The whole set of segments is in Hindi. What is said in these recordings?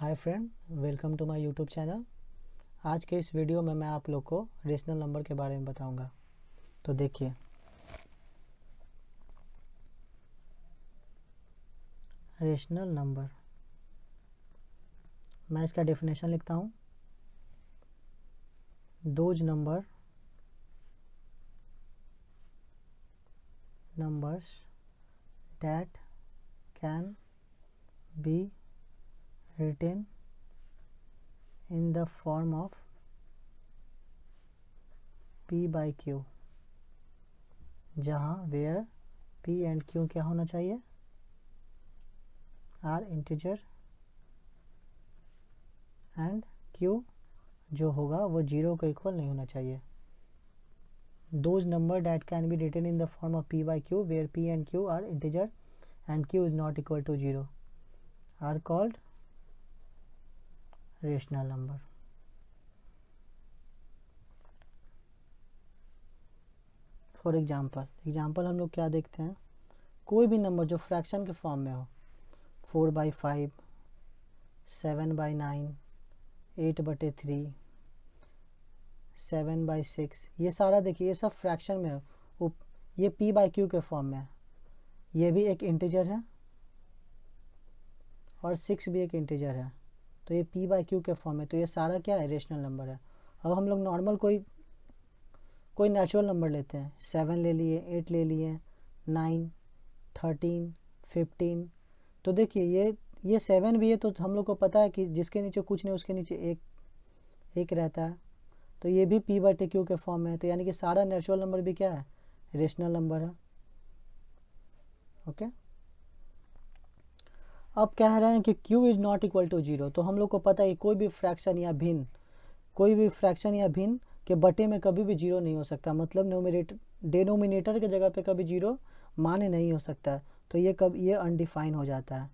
Hi friend, welcome to my YouTube channel. आज के इस वीडियो में मैं आप लोग को रेशनल नंबर के बारे में बताऊंगा। तो देखिए, रेशनल नंबर, मैं इसका डेफिनेशन लिखता हूँ। Those numbers that can B written in the form of P by Q, जहाँ where P and Q क्या होना चाहिए, are integer and Q जो होगा वो जीरो को इक्वल नहीं होना चाहिए। Those number that can be written in the form of P by Q where P and Q are integer and Q is not equal to 0 are called rational number. For example हम लोग क्या देखते हैं, कोई भी नंबर जो फ्रैक्शन के फॉर्म में हो, 4/5, 7/9, 8/3, 7/6, ये सारा देखिए, ये सब फ्रैक्शन में हो। ये P by Q के फॉर्म में है, ये भी एक इंटीजर है और 6 भी एक इंटीजर है, तो ये P by Q के फॉर्म में, तो ये सारा क्या है, रेशनल नंबर है। अब हम लोग नॉर्मल कोई नेचुरल नंबर लेते हैं, 7 ले लिए, 8 ले लिए, 9, 13, 15, तो देखिए ये 7 भी है, तो हम लोग को पता है कि जिसके नीचे कुछ नहीं उसके नीचे एक रहता है, तो ये भी P by Q के फॉर्म में है, तो यानी कि सारा नेचुरल नंबर भी क्या है, रेशनल नंबर है। ओके, अब कह रहे हैं कि Q is not equal to 0, तो हम लोग को पता है कोई भी फ्रैक्शन या भिन्न के बटे में कभी भी जीरो नहीं हो सकता, मतलब डेनोमिनेटर के जगह पे कभी जीरो मान्य नहीं हो सकता है, तो ये अनडिफाइन हो जाता है।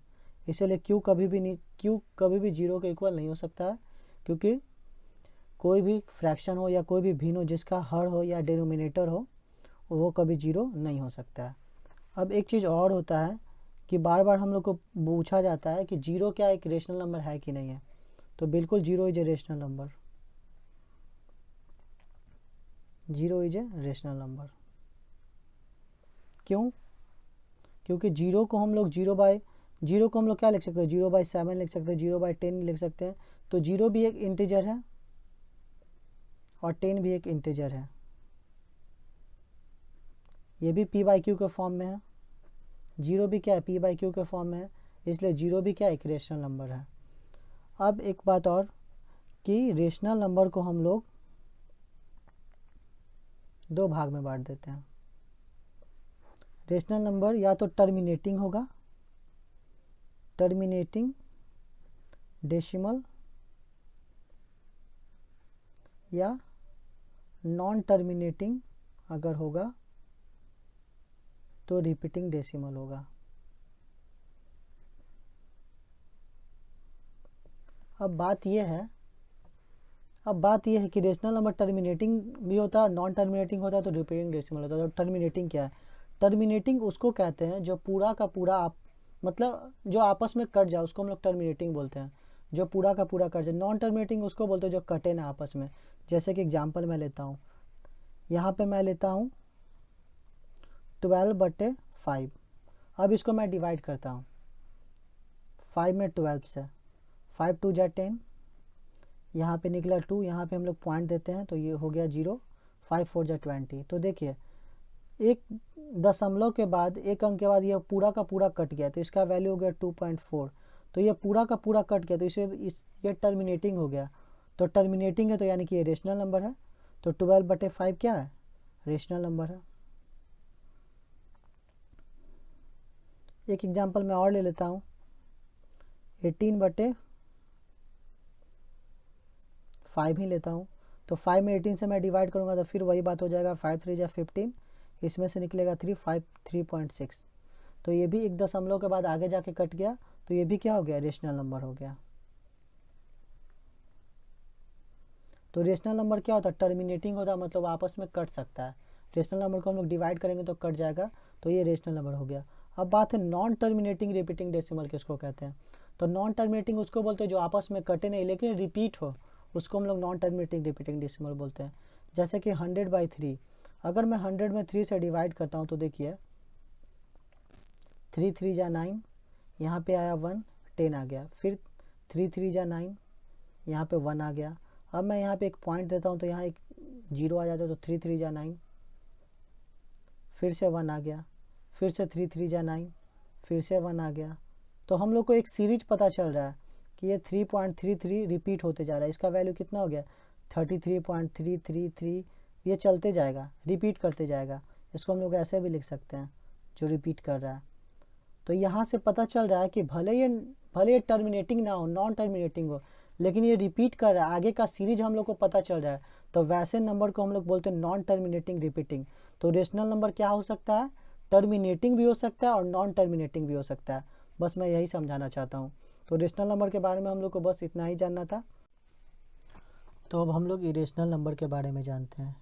इसलिए Q कभी भी जीरो के इक्वल नहीं हो सकता है, क्योंकि कोई भी फ्रैक्शन हो या कोई भी भिन्न हो जिसका हर हो या डेनोमिनेटर हो, वो कभी जीरो नहीं हो सकता है। अब एक चीज़ और होता है कि बार बार हम लोग को पूछा जाता है कि जीरो क्या एक रेशनल नंबर है कि नहीं है, तो बिल्कुल zero is a rational number. Zero is a rational number. क्यों? क्योंकि जीरो को हम लोग क्या लिख सकते हैं, 0/7 लिख सकते हैं, 0/10 लिख सकते हैं, तो जीरो भी एक इंटीजर है और 10 भी एक इंटीजर है। ये भी P by Q के फॉर्म में है, जीरो भी क्या है, P by Q के फॉर्म में है, इसलिए जीरो भी क्या एक रेशनल नंबर है। अब एक बात और कि रेशनल नंबर को हम लोग दो भाग में बांट देते हैं। रेशनल नंबर या तो टर्मिनेटिंग होगा, टर्मिनेटिंग डेसिमल, या नॉन टर्मिनेटिंग अगर होगा तो रिपीटिंग डेसिमल होगा। अब बात यह है कि रेशनल नंबर टर्मिनेटिंग भी होता है और नॉन टर्मिनेटिंग होता है, तो रिपीटिंग डेसिमल होता है। तो टर्मिनेटिंग क्या है? टर्मिनेटिंग उसको कहते हैं जो पूरा का पूरा मतलब जो आपस में कट जाए, उसको हम लोग टर्मिनेटिंग बोलते हैं, जो पूरा का पूरा कट जाए। नॉन टर्मिनेटिंग उसको बोलते हैं जो कटे ना आपस में। जैसे कि एग्जाम्पल मैं लेता हूँ, यहाँ पे मैं लेता हूँ 12/5। अब इसको मैं डिवाइड करता हूँ 5 में 12 से, 5 2 जा 10, यहाँ पे निकला 2, यहाँ पे हम लोग पॉइंट देते हैं तो ये हो गया 0, 5 4 जा 20। तो देखिए एक दशमलव के बाद, एक अंक के बाद ये पूरा का पूरा कट गया, तो इसका वैल्यू हो गया 2.4। तो ये पूरा का पूरा कट गया, तो ये टर्मिनेटिंग हो गया। तो टर्मिनेटिंग है तो यानी कि ये रेशनल नंबर है, तो 12/5 क्या है, रेशनल नंबर है। एक एग्जांपल मैं और ले लेता हूँ, 18/5 ही लेता हूँ। तो 5 में 18 से मैं डिवाइड करूँगा तो फिर वही बात हो जाएगा, 5 3 जा 15, इसमें से निकलेगा 3.6। तो ये भी एक दशमलव के बाद आगे जाके कट गया, तो ये भी क्या हो गया, रेशनल नंबर हो गया। तो रेशनल नंबर क्या होता है, टर्मिनेटिंग होता है, मतलब आपस में कट सकता है। रेशनल नंबर को हम लोग डिवाइड करेंगे तो कट जाएगा, तो ये रेशनल नंबर हो गया। अब बात है नॉन टर्मिनेटिंग रिपीटिंग डेसिमल किसको कहते हैं। तो नॉन टर्मिनेटिंग उसको बोलते हैं जो आपस में कटे नहीं लेकिन रिपीट हो, उसको हम लोग नॉन टर्मिनेटिंग रिपीटिंग डेसिमल बोलते हैं। जैसे कि 100/3, अगर मैं 100 में 3 से डिवाइड करता हूँ तो देखिए 3 3 जा 9, यहाँ पे आया 1, 10 आ गया, फिर 3 3 जा 9, यहाँ पे 1 आ गया। अब मैं यहाँ पे एक पॉइंट देता हूँ तो यहाँ एक 0 आ जाता है, तो 3 3 जा 9, फिर से 1 आ गया, फिर से 3 3 जा 9, फिर से 1 आ गया। तो हम लोग को एक सीरीज पता चल रहा है कि ये 3.33 रिपीट होते जा रहा है। इसका वैल्यू कितना हो गया 33.333, ये चलते जाएगा, रिपीट करते जाएगा। इसको हम लोग ऐसे भी लिख सकते हैं जो रिपीट कर रहा है। तो यहाँ से पता चल रहा है कि भले ये टर्मिनेटिंग ना हो, नॉन टर्मिनेटिंग हो, लेकिन ये रिपीट कर रहा है, आगे का सीरीज हम लोग को पता चल रहा है। तो वैसे नंबर को हम लोग बोलते हैं नॉन टर्मिनेटिंग रिपीटिंग। तो रेशनल नंबर क्या हो सकता है, टर्मिनेटिंग भी हो सकता है और नॉन टर्मिनेटिंग भी हो सकता है। बस मैं यही समझाना चाहता हूँ। तो रेशनल नंबर के बारे में हम लोग को बस इतना ही जानना था। तो अब हम लोग इरेशनल नंबर के बारे में जानते हैं।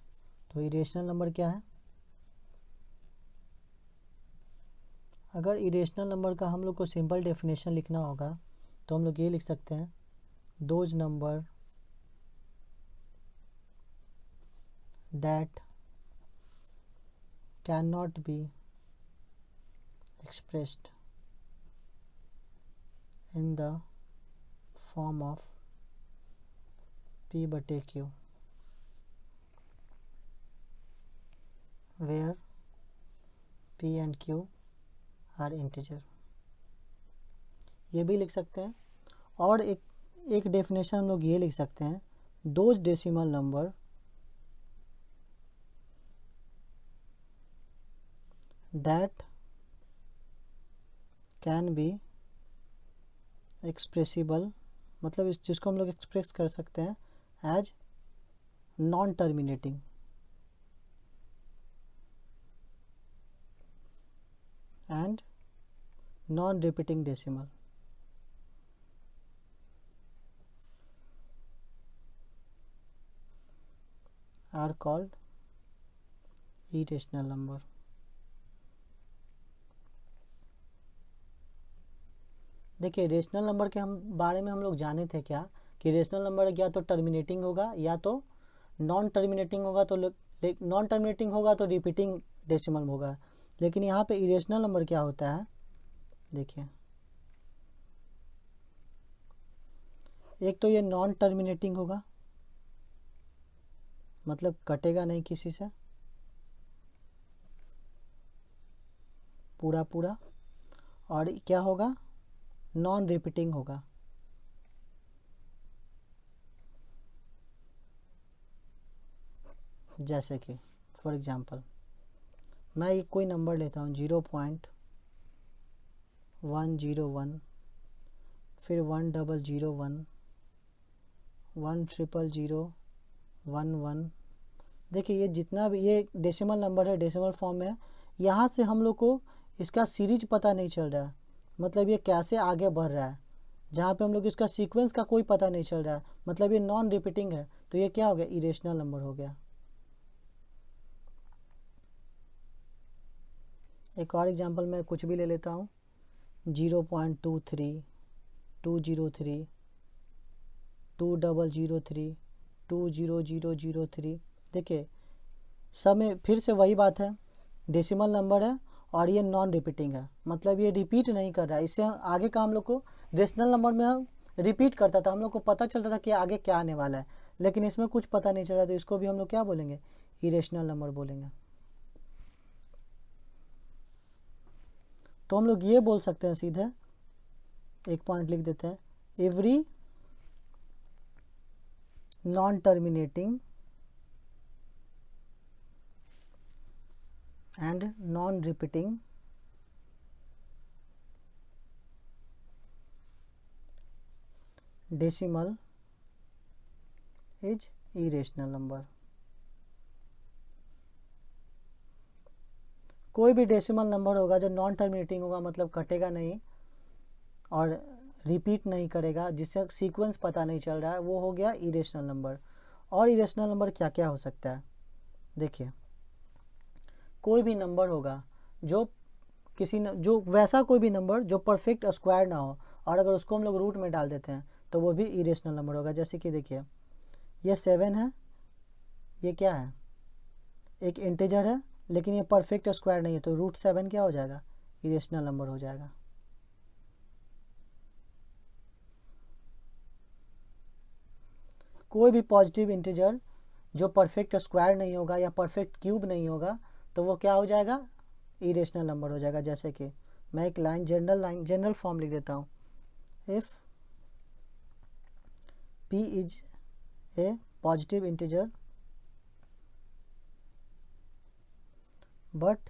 तो इरेशनल नंबर क्या है? अगर इरेशनल नंबर का हम लोग को सिंपल डेफिनेशन लिखना होगा तो हम लोग ये लिख सकते हैं, those number that can not be expressed in the form of P/Q where P and Q are integer। ये भी लिख सकते हैं। और एक डेफिनेशन हम लोग ये लिख सकते हैं, those decimal number that can be expressible, मतलब इस जिसको हम लोग एक्सप्रेस कर सकते हैं as non terminating and non repeating decimal. Are called irrational number. देखिए रेशनल नंबर के हम बारे में हम लोग जाने थे क्या कि रेशनल नंबर या तो टर्मिनेटिंग होगा या तो नॉन टर्मिनेटिंग होगा। तो नॉन टर्मिनेटिंग होगा तो रिपीटिंग डेसिमल होगा। लेकिन यहाँ पे इरेशनल नंबर क्या होता है, देखिए एक तो ये नॉन टर्मिनेटिंग होगा, मतलब कटेगा नहीं किसी से पूरा पूरा, और क्या होगा नॉन रिपीटिंग होगा। जैसे कि फॉर एग्जांपल मैं ये कोई नंबर लेता हूँ 0.101, फिर 1001, 10001, देखिए ये जितना भी ये डेसिमल नंबर है, डेसिमल फॉर्म में है। यहाँ से हम लोग को इसका सीरीज पता नहीं चल रहा है, मतलब ये कैसे आगे बढ़ रहा है। जहाँ पे हम लोग इसका सीक्वेंस का कोई पता नहीं चल रहा है, मतलब ये नॉन रिपीटिंग है। तो ये क्या हो गया, इरेशनल नंबर हो गया। एक और एग्जांपल मैं कुछ भी ले लेता हूँ, 0.23, 203, 2003, 20003। देखिए सब में फिर से वही बात है, डेसिमल नंबर है और ये नॉन रिपीटिंग है, मतलब ये रिपीट नहीं कर रहा है। इससे आगे का हम लोग को रेशनल नंबर में हम रिपीट करता था, हम लोग को पता चलता था कि आगे क्या आने वाला है, लेकिन इसमें कुछ पता नहीं चल रहा। तो इसको भी हम लोग क्या बोलेंगे, इरेशनल नंबर बोलेंगे। तो हम लोग ये बोल सकते हैं सीधे, एक पॉइंट लिख देते हैं, every non terminating and non-repeating decimal is irrational number। कोई भी डेसिमल नंबर होगा जो नॉन टर्मिनेटिंग होगा, मतलब कटेगा नहीं और रिपीट नहीं करेगा, जिससे सीक्वेंस पता नहीं चल रहा है, वो हो गया इरेशनल नंबर। और इरेशनल नंबर क्या क्या हो सकता है, देखिए कोई भी नंबर होगा जो वैसा कोई भी नंबर जो परफेक्ट स्क्वायर ना हो और अगर उसको हम लोग रूट में डाल देते हैं तो वो भी इरेशनल नंबर होगा। जैसे कि देखिए ये 7 है, ये क्या है, एक इंटीजर है लेकिन ये परफेक्ट स्क्वायर नहीं है, तो रूट 7 क्या हो जाएगा, इरेशनल नंबर हो जाएगा। कोई भी पॉजिटिव इंटीजर जो परफेक्ट स्क्वायर नहीं होगा या परफेक्ट क्यूब नहीं होगा तो वो क्या हो जाएगा, इरेशनल नंबर हो जाएगा। जैसे कि मैं एक जनरल फॉर्म लिख देता हूँ, if p is a positive integer but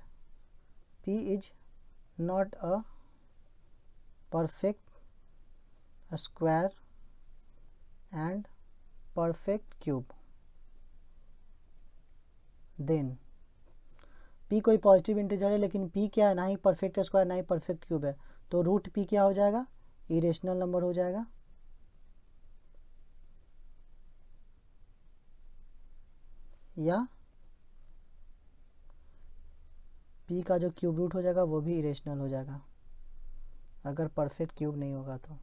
p is not a perfect square and perfect cube, then p कोई पॉजिटिव इंटीजर है लेकिन p क्या है, ना ही परफेक्ट स्क्वायर ना ही परफेक्ट क्यूब है, तो रूट p क्या हो जाएगा, इरेशनल नंबर हो जाएगा। या p का जो क्यूब रूट हो जाएगा वो भी इरेशनल हो जाएगा अगर परफेक्ट क्यूब नहीं होगा तो।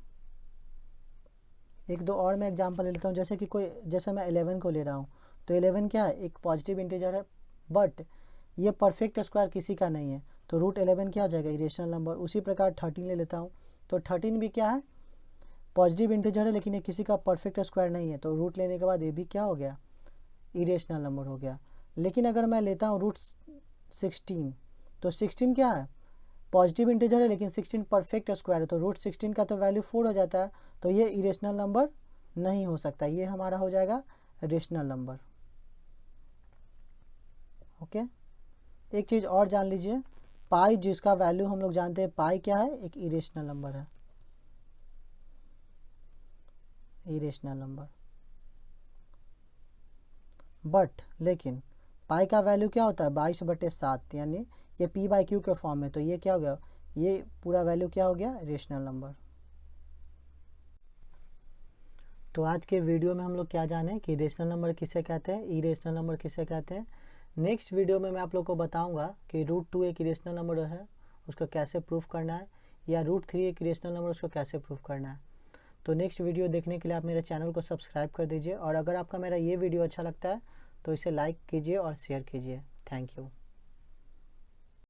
एक दो और मैं एग्जांपल ले लेता हूँ, जैसे मैं 11 को ले रहा हूँ, तो 11 क्या है, एक पॉजिटिव इंटीजर है बट ये परफेक्ट स्क्वायर किसी का नहीं है, तो रूट 11 क्या हो जाएगा, इरेशनल नंबर। उसी प्रकार 13 ले लेता हूँ, तो 13 भी क्या है, पॉजिटिव इंटीजर है लेकिन ये किसी का परफेक्ट स्क्वायर नहीं है, तो रूट लेने के बाद ये भी क्या हो गया, इरेशनल नंबर हो गया। लेकिन अगर मैं लेता हूँ रूट 16, तो 16 क्या है, पॉजिटिव इंटीजर है लेकिन 16 परफेक्ट स्क्वायर है, तो रूट 16 का तो वैल्यू 4 हो जाता है, तो ये इरेशनल नंबर नहीं हो सकता, ये हमारा हो जाएगा रेशनल नंबर। ओके, एक चीज़ और जान लीजिए, पाई जिसका वैल्यू हम लोग जानते हैं, पाई क्या है, एक इरेशनल नंबर है, इरेशनल नंबर। बट लेकिन पाई का वैल्यू क्या होता है, 22/7, यानी ये p/q के फॉर्म में, तो ये क्या हो गया, ये पूरा वैल्यू क्या हो गया, रेशनल नंबर। तो आज के वीडियो में हम लोग क्या जाने कि रेशनल नंबर किसे कहते हैं, इरेशनल नंबर किसे कहते हैं। नेक्स्ट वीडियो में मैं आप लोग को बताऊंगा कि √2 एक इरेशनल नंबर है, उसको कैसे प्रूफ करना है, या √3 एक इरेशनल नंबर, उसको कैसे प्रूफ करना है। तो नेक्स्ट वीडियो देखने के लिए आप मेरे चैनल को सब्सक्राइब कर दीजिए, और अगर आपका मेरा ये वीडियो अच्छा लगता है तो इसे लाइक कीजिए और शेयर कीजिए। Thank you.